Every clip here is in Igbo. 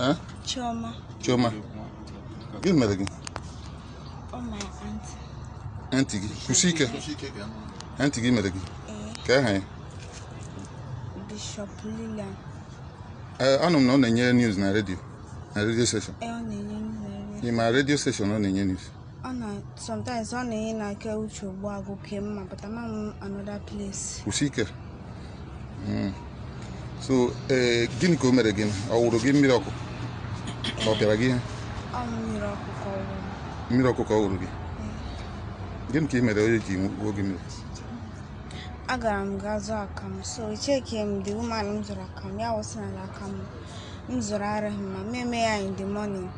Huh? Choma. Choma. Give me again. Oh, my auntie. Auntie, Kusika. Auntie, give me again. Okay. Bishop Lilian. I don't know the news na radio. Na radio station. In my radio station on the news. Sometimes on the na ke ucho boago came, but I'm another place. Kusika. So, gini ko mere again. I will give miracle. Opera again. Miracle ko urugi. Gini ki mere oji wo gimi. Agaram gazo akam. So check him the woman mzura akam. Ya was na akam. Mzura rahima. Me ya in the morning.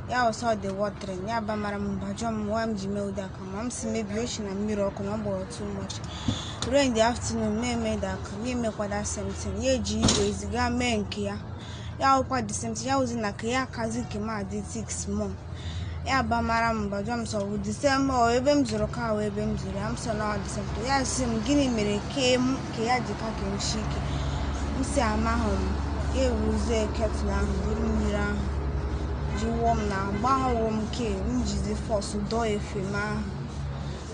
Ya was all the watering. Ya ba maram bajom wam jime uda akam. Am si maybe ocean and miracle number too much. During the afternoon, me that me kwa that same thing. Ye ji is ga me nkia. Ya kwa the same thing. Ya was na ya kazi kima did 6 months. Ya ba maram bajom so with the same or ebem zero ka we ebem zero. Am so now the same. Ya sim gini mere ke ya dika ke mshiki. Msi ama home. Ye ruze ketla mira. Ji wom na ba wom ke mjizi force do efema.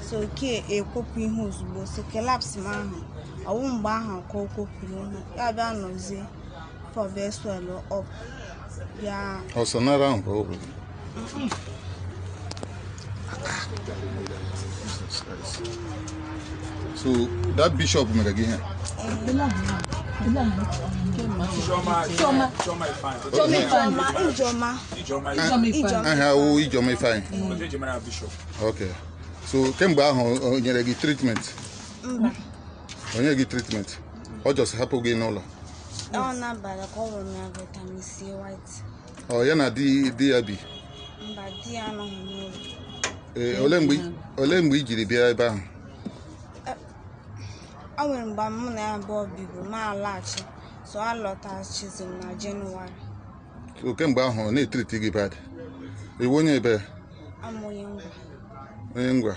So ke ekopu ihe ozugbo so collapse ma ahụ ọwụ mgbe ahụ ka okopuru ya bịa nozie for best well up ya Osanara ahụ ka So that bishop mere gị ihe. Ijoma fine. Okay. So kemgbe ahụ nyere gị treatment? Onye gị treatment? Ọ just hapụ gị n'ụlọ? Ọ na-abala ka ọ nwere na vitamin C white. Ọ ya na di ya bi? Mba, di ya anọghị n'ụlọ. Ole mgbe i jiri bịa ebe ahụ? Ọ nwere mgbe mụ na ya abụọ bibu ma alaghachi. So a lọtaghachizi m na Jenụwarị. So kemgbe ahụ ọ na-etriti gị bad? Iwu onye ebe? Amụ onye ngwa. Onye ngwa?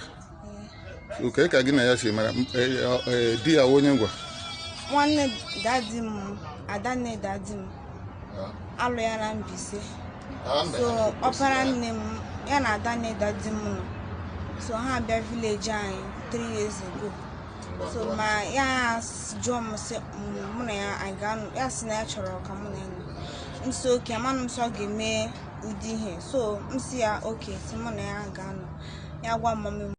Okay, ka gị na ya si mara di ya onye ngwa? Nwanne dadi m, adanne dadi m alụ ya na Mbaise. So ọpara nne m ya na adanne dadi m nọ. So ha bịa village anyị 3 years ago. So ma ya jụọ m sị mụ na ya anyị ga-anọ ya si na ya chọrọ ka mụ na ya nọ. Nso oke amanụ m sọ ga-eme ụdị ihe. So m si ya oke si mụ na ya ga-anọ. Ya gwa mama m